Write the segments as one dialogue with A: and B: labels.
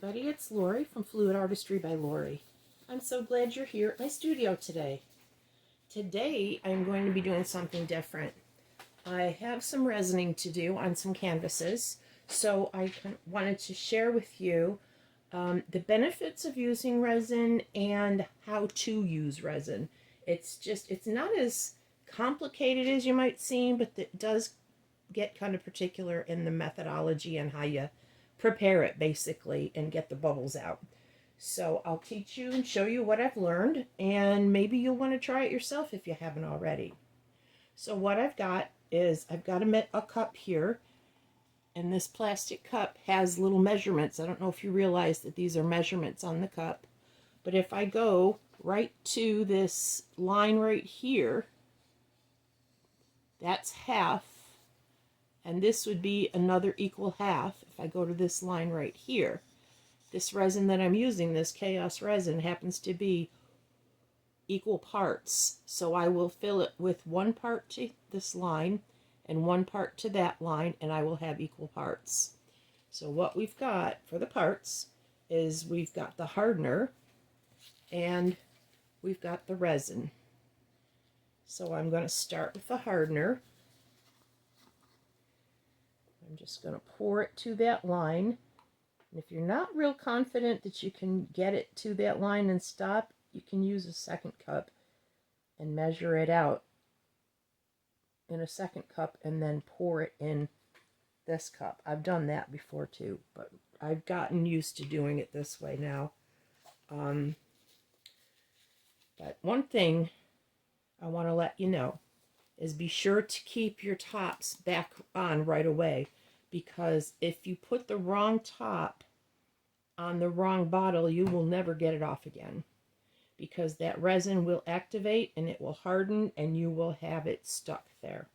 A: everybody, it's Lori from Fluid Artistry by Lori. I'm so glad you're here at my studio today. Today I'm going to be doing something different. I have some resining to do on some canvases, so I wanted to share with you the benefits of using resin and how to use resin. It's not as complicated as you might seem, but it does get kind of particular in the methodology and how you prepare it basically and get the bubbles out. So I'll teach you and show you what I've learned, and maybe you'll want to try it yourself if you haven't already. So what I've got is I've got a cup here, and this plastic cup has little measurements. I don't know if you realize that these are measurements on the cup, but if I go right to this line right here, that's half. And this would be another equal half if I go to this line right here. This resin that I'm using, this Chaos resin, happens to be equal parts. So I will fill it with 1 part to this line and 1 part to that line, and I will have equal parts. So what we've got for the parts is we've got the hardener and we've got the resin. So I'm going to start with the hardener. I'm just going to pour it to that line. And if you're not real confident that you can get it to that line and stop, you can use a second cup and measure it out in a second cup and then pour it in this cup. I've done that before too, but I've gotten used to doing it this way now. But one thing I want to let you know is be sure to keep your tops back on right away, because if you put the wrong top on the wrong bottle, you will never get it off again, because that resin will activate and it will harden and you will have it stuck there.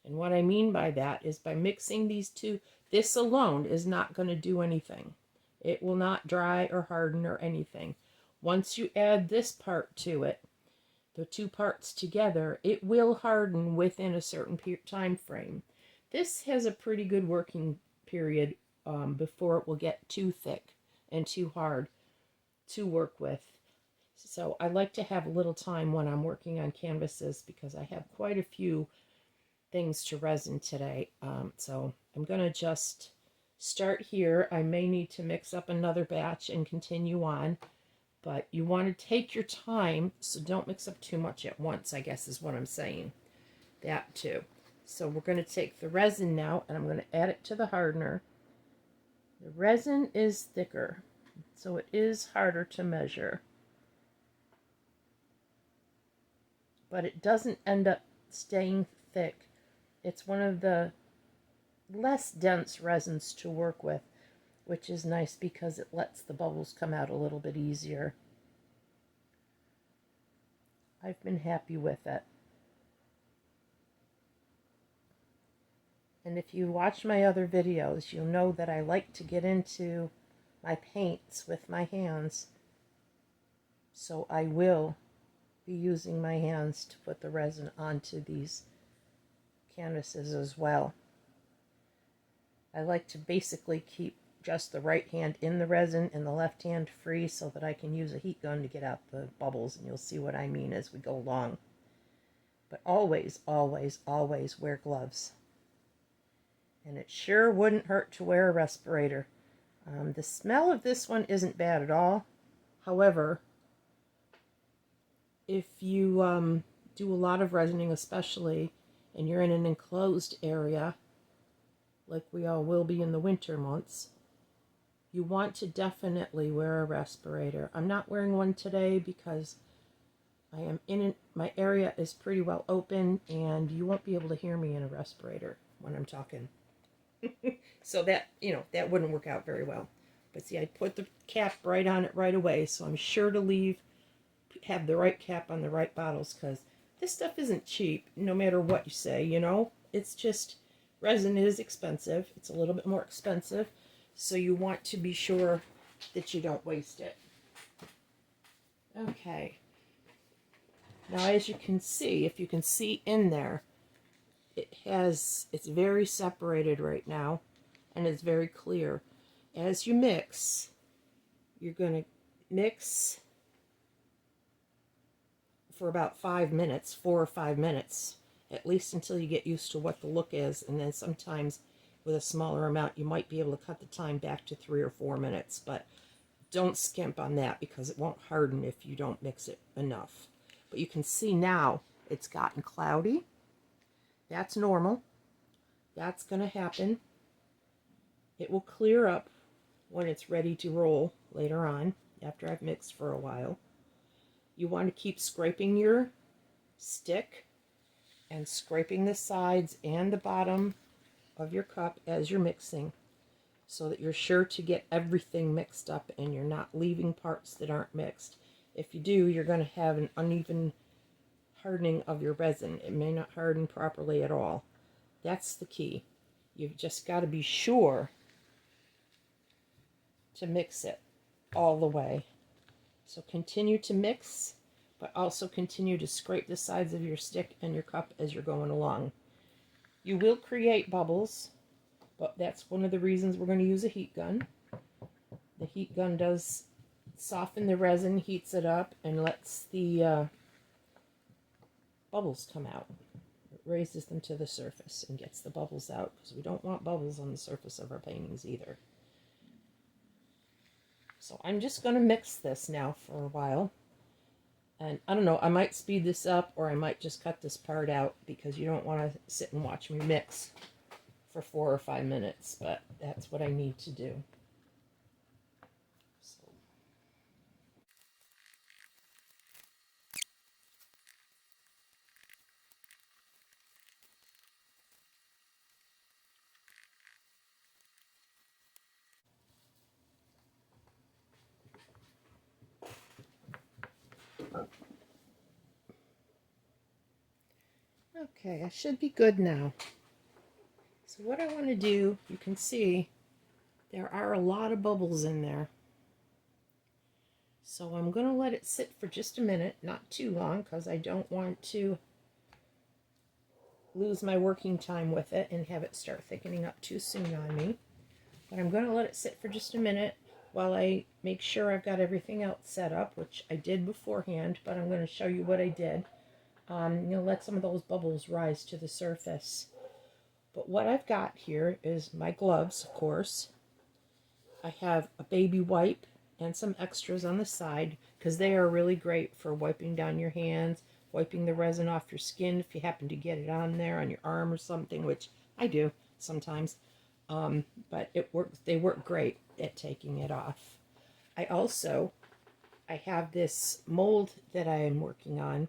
A: And what I mean by that is by mixing these two, this alone is not going to do anything. It will not dry or harden or anything. Once you add this part to it, the two parts together, it will harden within a certain time frame. This has a pretty good working period before it will get too thick and too hard to work with. So I like to have a little time when I'm working on canvases, because I have quite a few things to resin today. So I'm going to just start here. I may need to mix up another batch and continue on. But you want to take your time, so don't mix up too much at once, I guess is what I'm saying. That too. So we're going to take the resin now, and I'm going to add it to the hardener. The resin is thicker, so it is harder to measure. But it doesn't end up staying thick. It's one of the less dense resins to work with, which is nice because it lets the bubbles come out a little bit easier. I've been happy with it. And if you watch my other videos, you'll know that I like to get into my paints with my hands. So I will be using my hands to put the resin onto these canvases as well. I like to basically keep just the right hand in the resin and the left hand free, so that I can use a heat gun to get out the bubbles, and you'll see what I mean as we go along. But always, always, always wear gloves. And it sure wouldn't hurt to wear a respirator. The smell of this one isn't bad at all. However, if you do a lot of resining especially, and you're in an enclosed area, like we all will be in the winter months, you want to definitely wear a respirator. I'm not wearing one today because I am my area is pretty well open, and you won't be able to hear me in a respirator when I'm talking. So that, that wouldn't work out very well. But see, I put the cap right on it right away, so I'm sure to have the right cap on the right bottles, because this stuff isn't cheap, no matter what you say, It's just, resin is expensive. It's a little bit more expensive. So you want to be sure that you don't waste it. Okay. Now, as you can see, if you can see in there, it's very separated right now, and it's very clear. As you mix, You're going to mix for about 5 minutes, 4 or 5 minutes, at least until you get used to what the look is. And then sometimes with a smaller amount, you might be able to cut the time back to 3 or 4 minutes. But don't skimp on that because it won't harden if you don't mix it enough. But you can see now it's gotten cloudy. That's normal. That's going to happen. It will clear up when it's ready to roll later on after I've mixed for a while. You want to keep scraping your stick and scraping the sides and the bottom of your cup as you're mixing so that you're sure to get everything mixed up and you're not leaving parts that aren't mixed. If you do, you're going to have an uneven hardening of your resin. It may not harden properly at all. That's the key. You've just got to be sure to mix it all the way. So continue to mix, but also continue to scrape the sides of your stick and your cup as you're going along. You will create bubbles, but that's one of the reasons we're going to use a heat gun. The heat gun does soften the resin, heats it up, and lets the bubbles come out. It raises them to the surface and gets the bubbles out, because we don't want bubbles on the surface of our paintings either. So I'm just going to mix this now for a while. And I don't know, I might speed this up or I might just cut this part out because you don't want to sit and watch me mix for 4 or 5 minutes, but that's what I need to do. Okay, I should be good now. So what I want to do, you can see there are a lot of bubbles in there. So I'm going to let it sit for just a minute, not too long, because I don't want to lose my working time with it and have it start thickening up too soon on me. But I'm going to let it sit for just a minute while I make sure I've got everything else set up, which I did beforehand, but I'm going to show you what I did. Let some of those bubbles rise to the surface. But what I've got here is my gloves, of course. I have a baby wipe and some extras on the side because they are really great for wiping down your hands, wiping the resin off your skin if you happen to get it on there on your arm or something, which I do sometimes. But it works. They work great at taking it off. I have this mold that I am working on.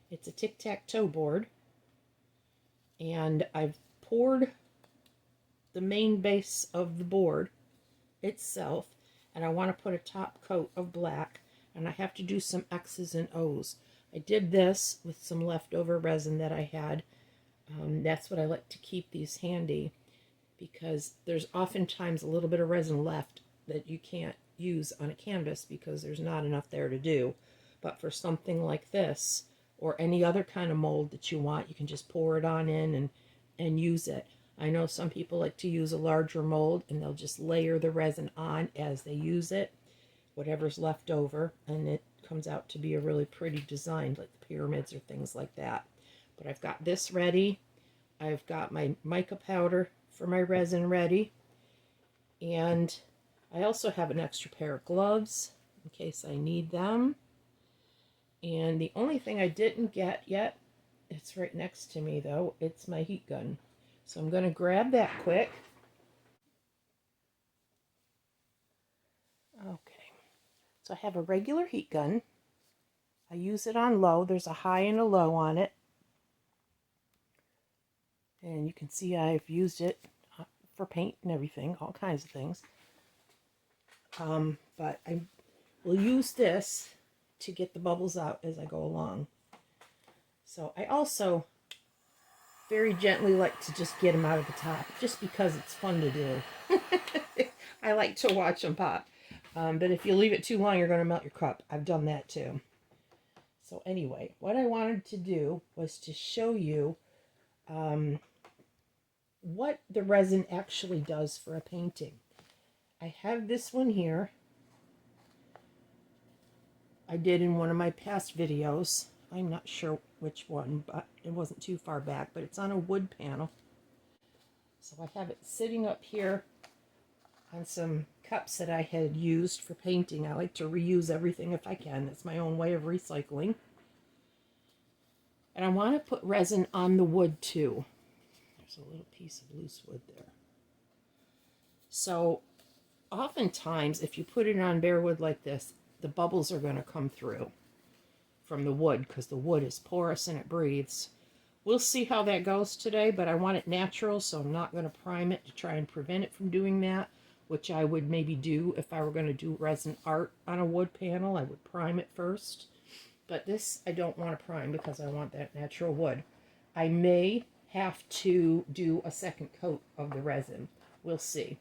A: It's a tic-tac-toe board, and I've poured the main base of the board itself, and I want to put a top coat of black, and I have to do some X's and O's. I did this with some leftover resin that I had. That's what I like to keep these handy, because there's oftentimes a little bit of resin left that you can't use on a canvas because there's not enough there to do. But for something like this, or any other kind of mold that you want, you can just pour it on in and use it. I know some people like to use a larger mold and they'll just layer the resin on as they use it, whatever's left over, and it comes out to be a really pretty design, like the pyramids or things like that. But I've got this ready. I've got my mica powder for my resin ready, and I also have an extra pair of gloves in case I need them. And the only thing I didn't get yet, it's right next to me though, it's my heat gun. So I'm going to grab that quick. Okay, so I have a regular heat gun. I use it on low. There's a high and a low on it. And you can see I've used it for paint and everything, all kinds of things. But I will use this to get the bubbles out as I go along. So I also very gently like to just get them out of the top, just because it's fun to do. I like to watch them pop. But if you leave it too long, you're going to melt your cup. I've done that too. So anyway, what I wanted to do was to show you what the resin actually does for a painting. I have this one here, I did in one of my past videos. I'm not sure which one, but it wasn't too far back, but it's on a wood panel. So I have it sitting up here on some cups that I had used for painting. I like to reuse everything if I can. That's my own way of recycling. And I want to put resin on the wood too. There's a little piece of loose wood there. So oftentimes if you put it on bare wood like this, the bubbles are going to come through from the wood because the wood is porous and it breathes. We'll see how that goes today, but I want it natural, so I'm not going to prime it to try and prevent it from doing that, which I would maybe do if I were going to do resin art on a wood panel. I would prime it first, but this I don't want to prime because I want that natural wood. I may have to do a second coat of the resin. We'll see.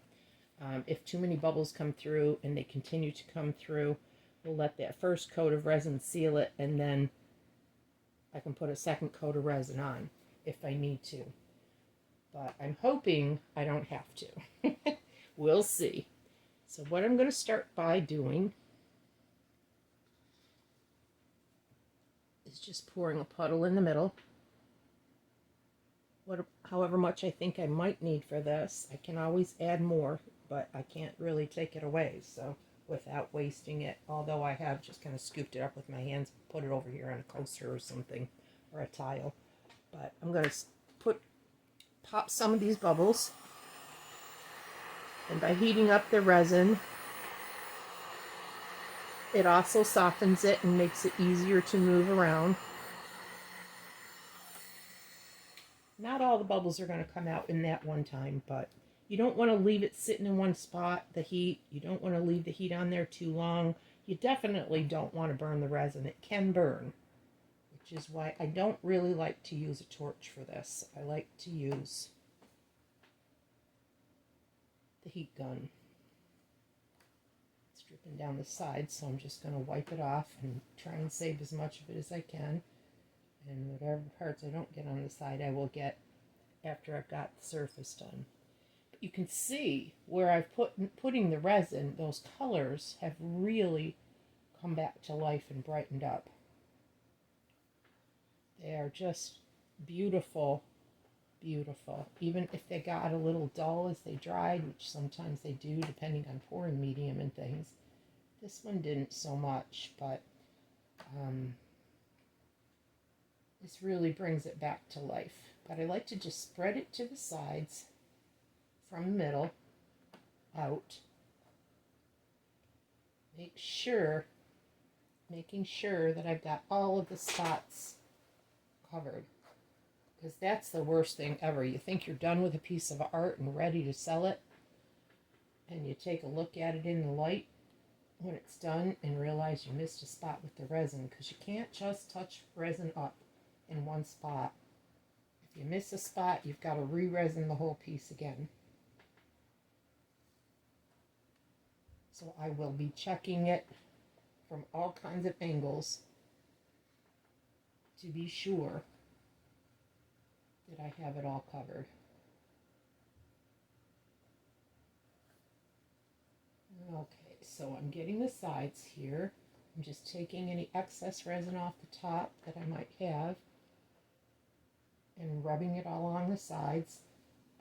A: If too many bubbles come through and they continue to come through, we'll let that first coat of resin seal it, and then I can put a second coat of resin on if I need to. But I'm hoping I don't have to. We'll see. So what I'm going to start by doing is just pouring a puddle in the middle. However much I think I might need for this. I can always add more, but I can't really take it away, so without wasting it, although I have just kind of scooped it up with my hands, put it over here on a coaster or something, or a tile. But I'm going to pop some of these bubbles, and by heating up the resin, it also softens it and makes it easier to move around. Not all the bubbles are going to come out in that one time, but you don't want to leave it sitting in one spot, the heat. You don't want to leave the heat on there too long. You definitely don't want to burn the resin. It can burn, which is why I don't really like to use a torch for this. I like to use the heat gun. It's dripping down the side, so I'm just going to wipe it off and try and save as much of it as I can. And whatever parts I don't get on the side, I will get after I've got the surface done. You can see where I've putting the resin, those colors have really come back to life and brightened up. They are just beautiful, beautiful. Even if they got a little dull as they dried, which sometimes they do depending on pouring medium and things. This one didn't so much, but this really brings it back to life. But I like to just spread it to the sides from the middle out. Making sure that I've got all of the spots covered, because that's the worst thing ever. You think you're done with a piece of art and ready to sell it, and you take a look at it in the light when it's done and realize you missed a spot with the resin, because you can't just touch resin up in one spot. If you miss a spot, you've got to re-resin the whole piece again. So I will be checking it from all kinds of angles to be sure that I have it all covered. Okay, so I'm getting the sides here. I'm just taking any excess resin off the top that I might have and rubbing it all along the sides.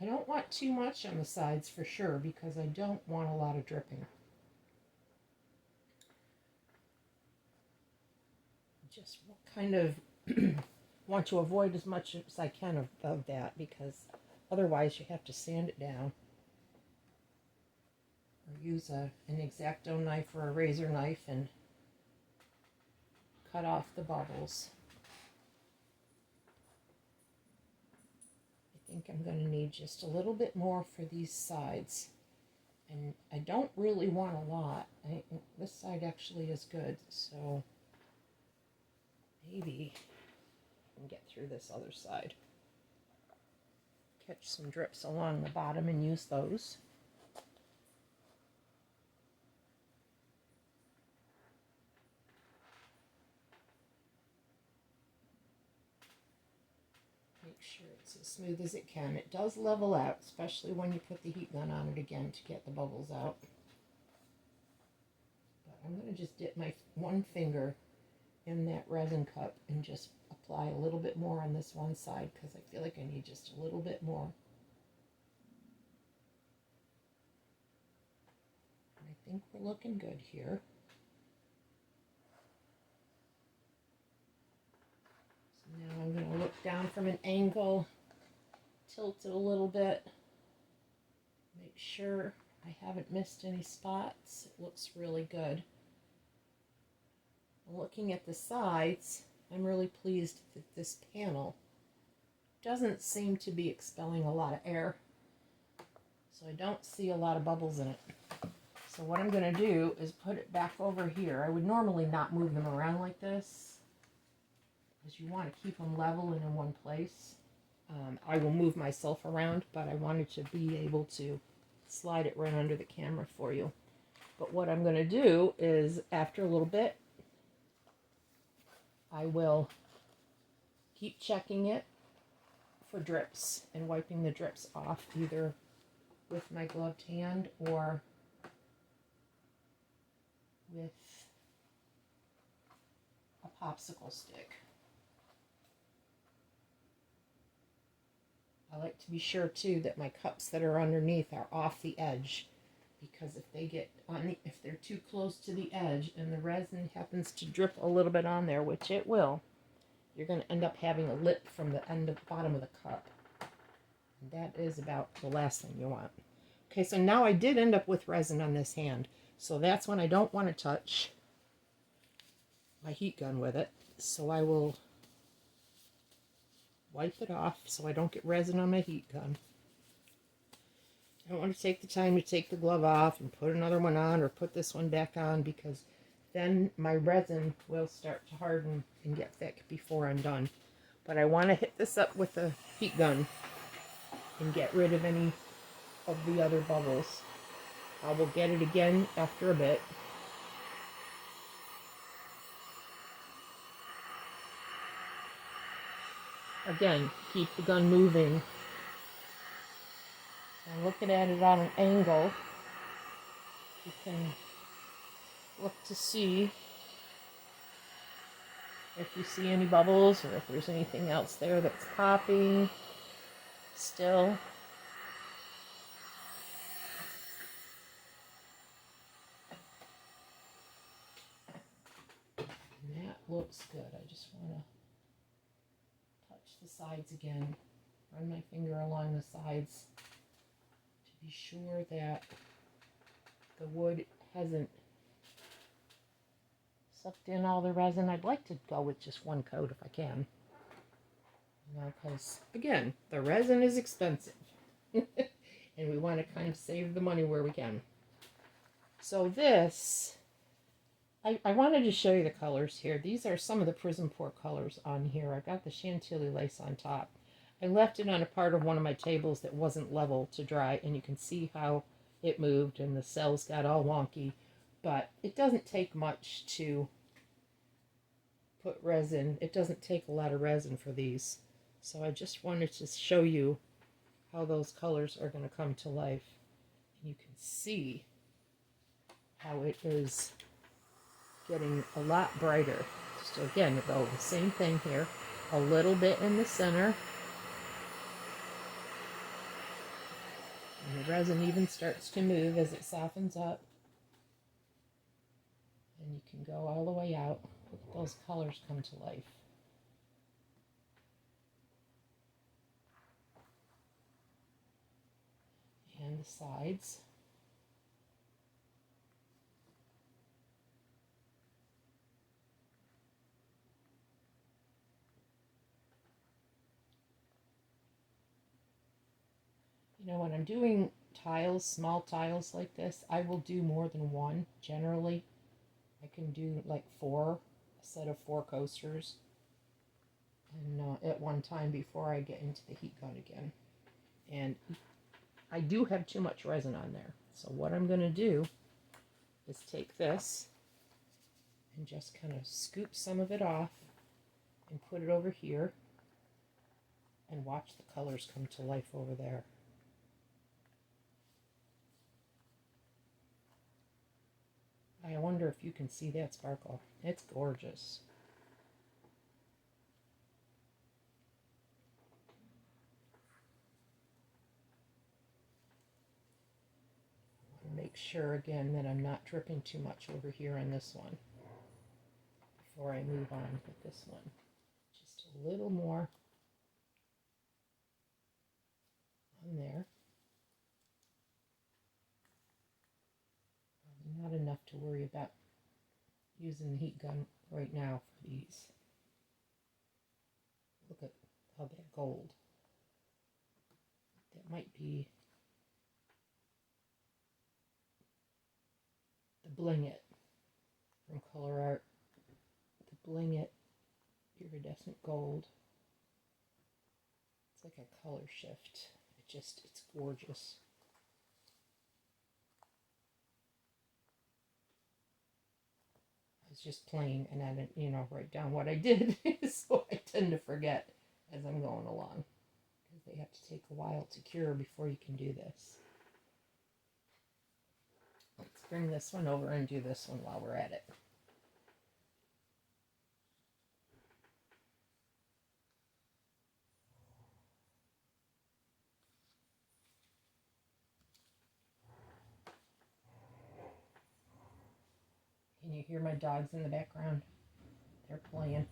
A: I don't want too much on the sides for sure, because I don't want a lot of dripping. Just kind of want to avoid as much as I can of that, because otherwise you have to sand it down or use an X-Acto knife or a razor knife and cut off the bubbles. I think I'm going to need just a little bit more for these sides, and I don't really want a lot. This side actually is good, so maybe I can get through this other side. Catch some drips along the bottom and use those. Make sure it's as smooth as it can. It does level out, especially when you put the heat gun on it again to get the bubbles out. But I'm going to just dip my one finger in that resin cup and just apply a little bit more on this one side because I feel like I need just a little bit more. And I think we're looking good here. So now I'm going to look down from an angle, tilt it a little bit, make sure I haven't missed any spots. It looks really good. Looking at the sides, I'm really pleased that this panel doesn't seem to be expelling a lot of air. So I don't see a lot of bubbles in it. So what I'm going to do is put it back over here. I would normally not move them around like this, because you want to keep them level and in one place. I will move myself around, but I wanted to be able to slide it right under the camera for you. But what I'm going to do is, after a little bit, I will keep checking it for drips and wiping the drips off either with my gloved hand or with a popsicle stick. I like to be sure too that my cups that are underneath are off the edge, because if they get on if they're too close to the edge and the resin happens to drip a little bit on there, which it will, you're going to end up having a lip from the end of the bottom of the cup. And that is about the last thing you want. Okay, so now I did end up with resin on this hand. So that's when I don't want to touch my heat gun with it. So I will wipe it off so I don't get resin on my heat gun. I don't want to take the time to take the glove off and put another one on or put this one back on, because then my resin will start to harden and get thick before I'm done. But I want to hit this up with the heat gun and get rid of any of the other bubbles. I will get it again after a bit. Again, keep the gun moving. And looking at it on an angle, you can look to see if you see any bubbles or if there's anything else there that's popping still. And that looks good. I just want to touch the sides again. Run my finger along the sides to be sure that the wood hasn't sucked in all the resin. I'd like to go with just one coat if I can. You know, because, again, the resin is expensive. And we want to kind of save the money where we can. So this, I wanted to show you the colors here. These are some of the Prism Pour colors on here. I got the Chantilly lace on top. I left it on a part of one of my tables that wasn't level to dry, and you can see how it moved and the cells got all wonky. But it doesn't take much to put resin. It doesn't take a lot of resin for these. So I just wanted to show you how those colors are going to come to life. And you can see how it is getting a lot brighter. So again, though, the same thing here. A little bit in the center. And the resin even starts to move as it softens up. And you can go all the way out. Look at those colors come to life. And the sides. You know, when I'm doing tiles, small tiles like this, I will do more than one generally. I can do like a set of 4 coasters and at one time before I get into the heat gun again. And I do have too much resin on there. So what I'm going to do is take this and just kind of scoop some of it off and put it over here and watch the colors come to life over there. I wonder if you can see that sparkle. It's gorgeous. Make sure again that I'm not dripping too much over here on this one before I move on with this one. Just a little more on there. Not enough to worry about using the heat gun right now for these. Look at how that gold. That might be the Bling It from Color Art. The Bling It iridescent gold. It's like a color shift. It's gorgeous. I was just playing and I didn't, write down what I did, so I tend to forget as I'm going along. Because they have to take a while to cure before you can do this. Let's bring this one over and do this one while we're at it. Can you hear my dogs in the background? They're playing.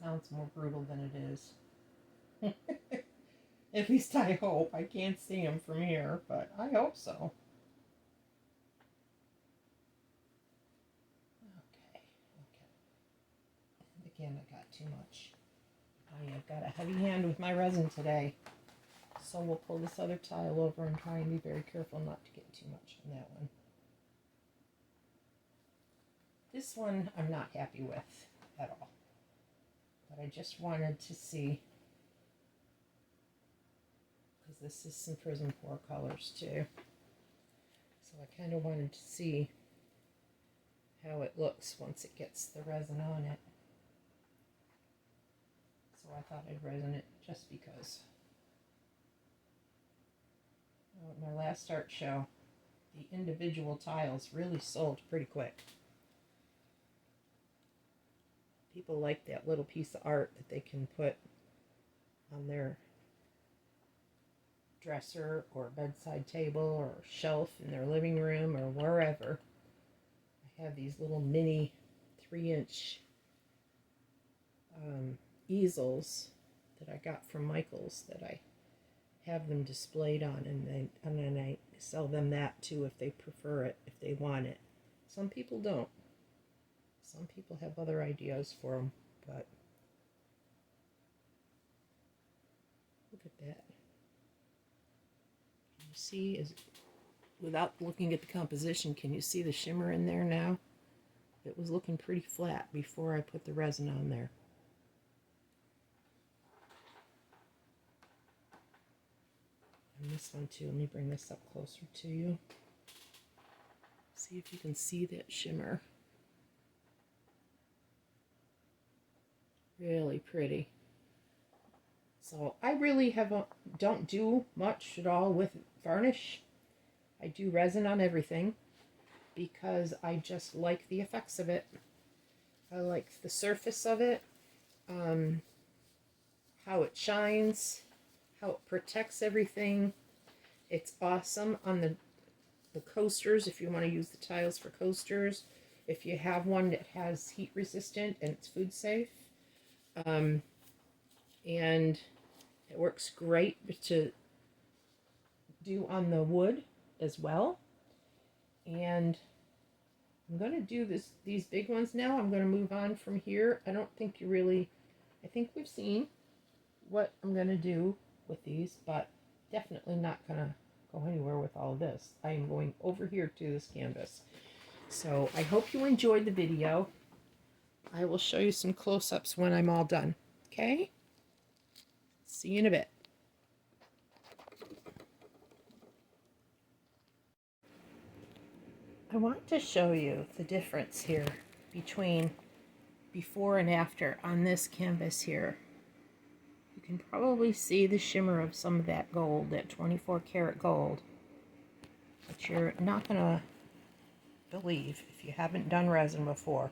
A: Sounds more brutal than it is. At least I hope. I can't see them from here, but I hope so. Okay. Again, I got too much. I have got a heavy hand with my resin today. So we'll pull this other tile over and try and be very careful not to get too much on that one. This one I'm not happy with at all. But I just wanted to see, because this is some Prism Pour colors too. So I kind of wanted to see how it looks once it gets the resin on it. So I thought I'd resin it just because. At my last art show, the individual tiles really sold pretty quick. People like that little piece of art that they can put on their dresser or bedside table or shelf in their living room or wherever. I have these little mini 3-inch easels that I got from Michael's that I have them displayed on, and then I sell them that too if they prefer it, if they want it. Some people don't. Some people have other ideas for them, but look at that. Can you see, without looking at the composition, can you see the shimmer in there now? It was looking pretty flat before I put the resin on there. And this one too. Let me bring this up closer to you. See if you can see that shimmer. Really pretty. So I really don't do much at all with varnish. I do resin on everything because I just like the effects of it. I like the surface of it, how it shines, how it protects everything. It's awesome on the coasters if you want to use the tiles for coasters. If you have one that has heat resistant and it's food safe. And it works great to do on the wood as well. And I'm going to do these big ones now. I'm going to move on from here. I think we've seen what I'm going to do with these, but definitely not going to go anywhere with all of this. I am going over here to this canvas. So I hope you enjoyed the video. I will show you some close-ups when I'm all done. Okay? See you in a bit. I want to show you the difference here between before and after on this canvas here. You can probably see the shimmer of some of that gold, that 24 karat gold. But you're not going to believe, if you haven't done resin before,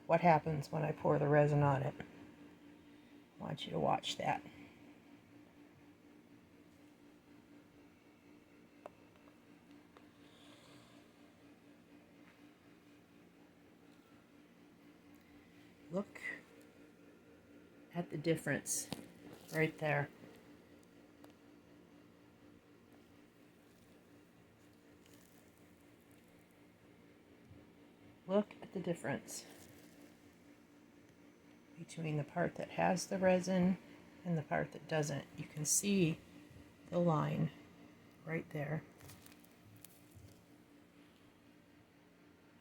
A: what happens when I pour the resin on it. I want you to watch that. Look at the difference right there. Look at the difference between the part that has the resin and the part that doesn't. You can see the line right there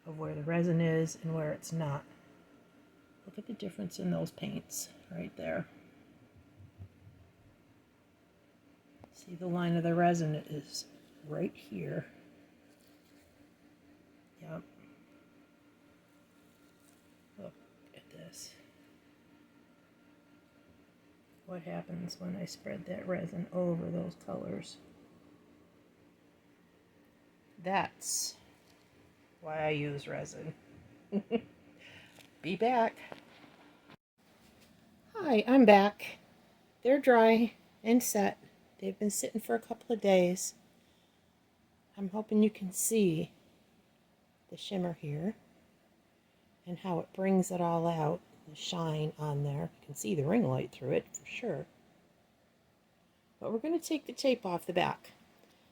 A: of where the resin is and where it's not. Look at the difference in those paints right there. See, the line of the resin is right here. Yep. Look at this. What happens when I spread that resin over those colors? That's why I use resin. Be back. Hi, I'm back. They're dry and set. They've been sitting for a couple of days. I'm hoping you can see the shimmer here and how it brings it all out, the shine on there. You can see the ring light through it for sure. But we're going to take the tape off the back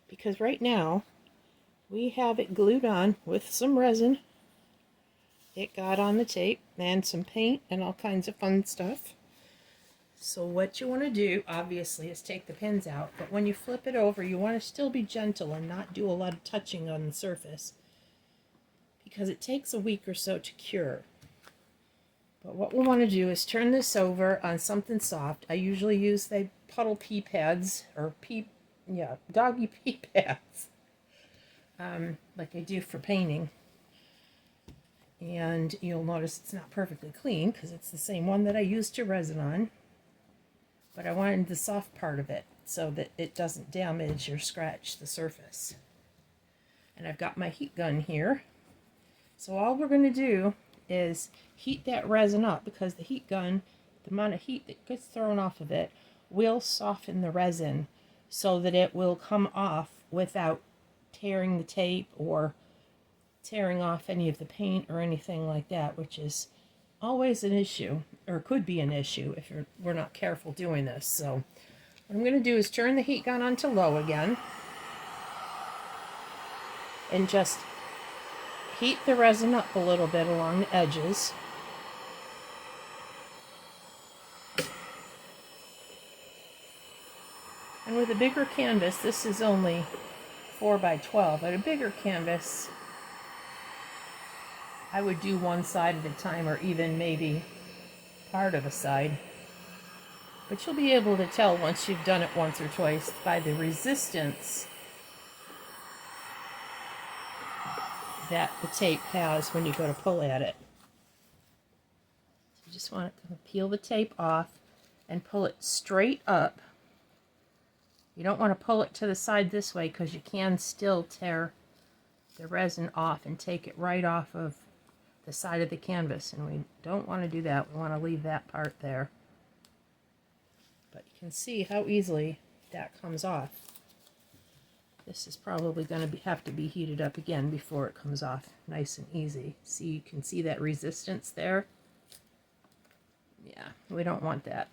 A: because right now we have it glued on with some resin. It got on the tape and some paint and all kinds of fun stuff. So what you want to do, obviously, is take the pins out. But when you flip it over, you want to still be gentle and not do a lot of touching on the surface, because it takes a week or so to cure. But what we want to do is turn this over on something soft. I usually use the puddle pea pads, or doggy pea pads, like I do for painting. And you'll notice it's not perfectly clean because it's the same one that I used to resin on. But I wanted the soft part of it so that it doesn't damage or scratch the surface. And I've got my heat gun here. So all we're going to do is heat that resin up, because the heat gun, the amount of heat that gets thrown off of it, will soften the resin so that it will come off without tearing the tape or tearing off any of the paint or anything like that, which is always an issue, or could be an issue if we're not careful doing this. So what I'm going to do is turn the heat gun on to low again and just heat the resin up a little bit along the edges. And with a bigger canvas, this is only 4 by 12, but a bigger canvas, I would do one side at a time, or even maybe part of a side. But you'll be able to tell once you've done it once or twice by the resistance that the tape has when you go to pull at it. So you just want to peel the tape off and pull it straight up. You don't want to pull it to the side this way, because you can still tear the resin off and take it right off of the side of the canvas, and we don't want to do that. We want to leave that part there. But you can see how easily that comes off. This is probably going to have to be heated up again before it comes off nice and easy. See, you can see that resistance there? Yeah, we don't want that.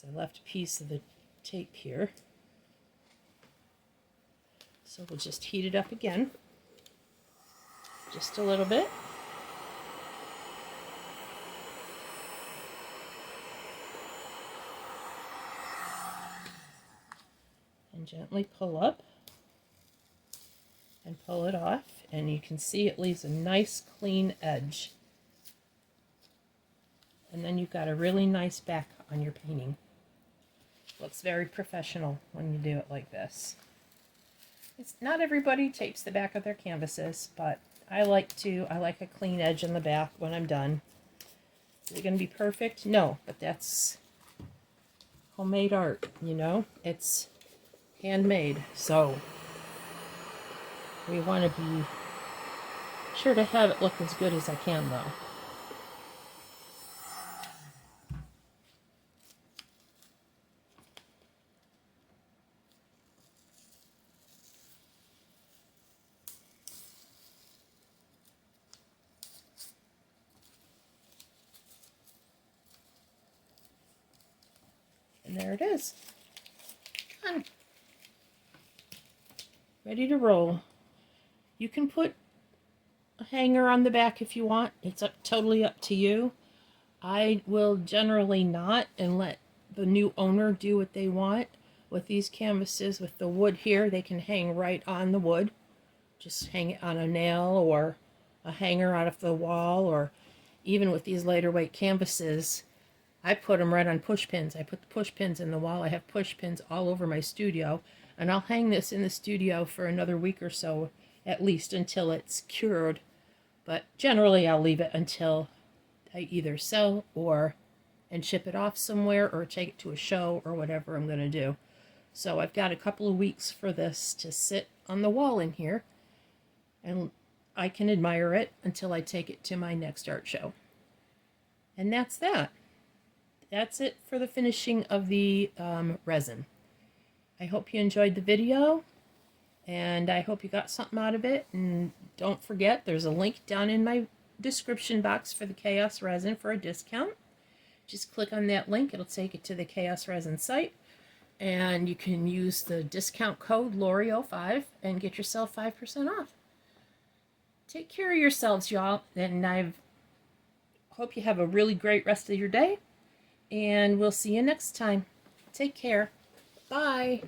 A: So I left a piece of the tape here. So we'll just heat it up again. Just a little bit. And gently pull up and pull it off, and you can see it leaves a nice clean edge. And then you've got a really nice back on your painting. Looks very professional when you do it like this. It's not everybody tapes the back of their canvases, but I like a clean edge on the back when I'm done. Is it going to be perfect? No, but that's homemade art, you know? It's handmade. So We want to be sure to have it look as good as I can, though. And there it is. Done. Ready to roll. You can put a hanger on the back if you want. It's totally up to you. I will generally not and let the new owner do what they want. With these canvases, with the wood here, they can hang right on the wood. Just hang it on a nail or a hanger out of the wall, or even with these lighter weight canvases, I put them right on push pins. I put the push pins in the wall. I have push pins all over my studio, and I'll hang this in the studio for another week or so, at least until it's cured. But generally I'll leave it until I either sell and ship it off somewhere, or take it to a show, or whatever I'm going to do. So I've got a couple of weeks for this to sit on the wall in here, and I can admire it until I take it to my next art show. And that's that. That's it for the finishing of the resin. I hope you enjoyed the video, and I hope you got something out of it. And don't forget, there's a link down in my description box for the Chaos Resin for a discount. Just click on that link. It'll take you to the Chaos Resin site, and you can use the discount code LORI05 and get yourself 5% off. Take care of yourselves, y'all, and I hope you have a really great rest of your day, and we'll see you next time. Take care. Bye.